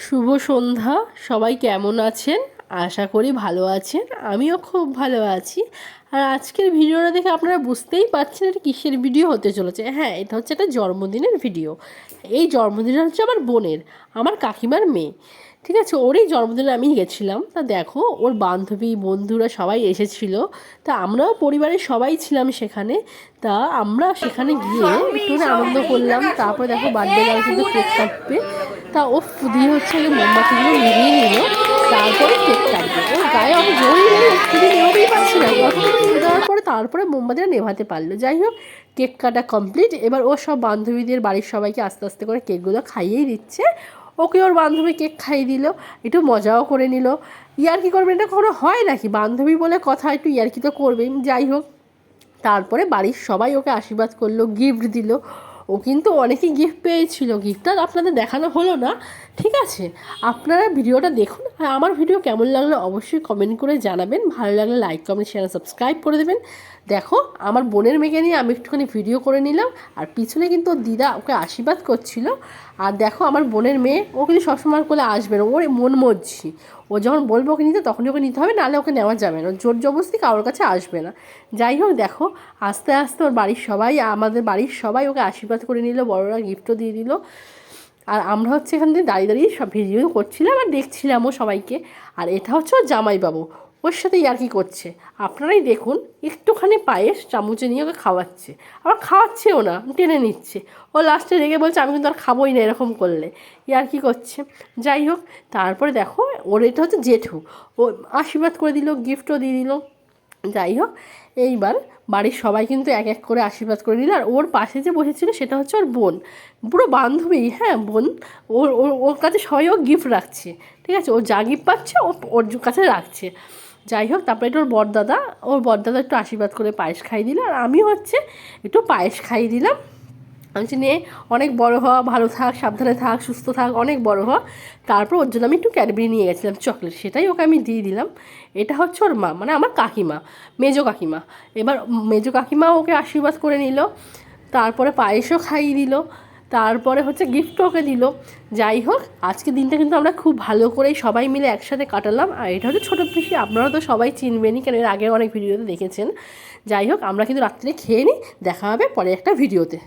শুভ সন্ধ্যা। সবাই কেমন আছেন? আশা করি ভালো আছেন। আমিও খুব ভালো আছি। আর আজকের ভিডিওটা দেখে আপনারা বুঝতেই পারছেন এটা কিসের ভিডিও হতে চলেছে। হ্যাঁ, এটা হচ্ছে একটা জন্মদিনের ভিডিও। এই জন্মদিনটা হচ্ছে আমার বোনের, আমার কাকিমার মেয়ে। ঠিক আছে, ওরই জন্মদিনে আমি গেছিলাম। তা দেখো, ওর বান্ধবী বন্ধুরা সবাই এসেছিলো। তা আমরাও পরিবারের সবাই ছিলাম সেখানে। তা আমরা সেখানে গিয়ে একটুখানি আনন্দ করলাম। তারপরে দেখো, বার্থডে গার্ল কিন্তু কেক কাটবে। তা ও দিয়ে হচ্ছে যে মোমবাতিগুলো নিভিয়ে নিল। তারপরে কেক কাটবে। ওর গায়ে অত জোরই নেই, খুবই নেভাতেই পারছি না। কতক্ষণ নিয়ে দেওয়ার পরে তারপরে মোমবাতিটা নেভাতে পারলো। যাই হোক, কেক কাটা কমপ্লিট। এবার ও সব বান্ধবীদের বাড়ির সবাইকে আস্তে আস্তে করে কেকগুলো খাইয়েই দিচ্ছে। ওকে ওর বান্ধবী কেক খাইয়ে দিল, একটু মজাও করে নিল। ইয়ার্কি করবে, এটা কখনো হয় নাকি? বান্ধবী বলে কথা, একটু ইয়ার্কি তো করবেই। যাই হোক, তারপরে বাড়ির সবাই ওকে আশীর্বাদ করলো, গিফট দিল। ও কিন্তু অনেকই গিফট পেয়েছিল। গিফটটা আপনাদের দেখানো হলো না, ঠিক আছে? আপনারা ভিডিওটা দেখুন। আর আমার ভিডিও কেমন লাগলো অবশ্যই কমেন্ট করে জানাবেন। ভালো লাগলে লাইক কমেন্ট শেয়ার সাবস্ক্রাইব করে দেবেন। দেখো, আমার বোনের মেয়েকে নিয়ে আমি একটুখানি ভিডিও করে নিলাম। আর পিছনে কিন্তু ওর দিদা ওকে আশীর্বাদ করছিল। আর দেখো, আমার বোনের মেয়ে, ও কিন্তু সবসময় করে আসবে না, ওর মন মর্জি। ও যখন বলবো ওকে নিতে, তখনই ওকে নিতে হবে, নাহলে ওকে নেওয়া যাবে না। জোর জবরদস্তি কারোর কাছে আসবে না। যাই হোক, দেখো, আস্তে আস্তে ওর বাড়ির সবাই, আমাদের বাড়ির সবাই ওকে আশীর্বাদ করে নিল, বড়রা গিফটও দিয়ে দিল। আর আমরা হচ্ছে এখান থেকে দাঁড়িয়ে দাঁড়িয়ে সব ভিডিও করছিলাম আর দেখছিলামও সবাইকে। আর এটা হচ্ছে ওর জামাইবাবু, ওর সাথে ইয়ার্কি করছে। আপনারাই দেখুন, একটুখানি পায়েস চামচে নিয়ে ওকে খাওয়াচ্ছে। আবার খাওয়াচ্ছেও না, টেনে নিচ্ছে। ও লাস্টে রেগে বলছে আমি কিন্তু আর খাবোই না এরকম করলে। ইয়ার্কি করছে। যাই হোক, তারপরে দেখো, ওর এটা হচ্ছে জেঠু। ও আশীর্বাদ করে দিল, গিফটও দিয়ে দিল। যাই হোক, এইবার বাড়ির সবাই কিন্তু এক এক করে আশীর্বাদ করে নিল। আর ওর পাশে যে বসেছিল সেটা হচ্ছে ওর বোন, পুরো বান্ধবী। হ্যাঁ, বোন। ওর ওর ওর কাছে সবাই ও গিফট রাখছে, ঠিক আছে? ও যা গিফট পাচ্ছে ও ওর কাছে রাখছে। যাই হোক, তারপরে একটু ওর বড়দাদা একটু আশীর্বাদ করে পায়েস খাইয়ে দিল। আর আমি হচ্ছে একটু পায়েস খাইয়ে দিলাম। আমি বলছি, নে, অনেক বড় হ, ভালো থাক, সাবধানে থাক, সুস্থ থাক, অনেক বড় হ। তারপর ওর জন্য আমি একটু ক্যাডবেরি নিয়ে গেছিলাম, চকলেট, সেটাই ওকে আমি দিয়ে দিলাম। এটা হচ্ছে ওর মা, মানে আমার কাকিমা, মেজো কাকিমা। এবার মেজো কাকিমা ওকে আশীর্বাদ করে নিল। তারপরে পায়েসও খাইয়ে দিল। তারপরে হচ্ছে গিফটও ওকে দিল। যাই হোক, আজকের দিনটা কিন্তু আমরা খুব ভালো করেই সবাই মিলে একসাথে কাটালাম। আর এটা হচ্ছে ছোটো পিসি, আপনারা তো সবাই চিনবেনই, কেন এর আগে অনেক ভিডিওতে দেখেছেন। যাই হোক, আমরা কিন্তু রাত্রে খেয়ে নিই। দেখা হবে পরে একটা ভিডিওতে।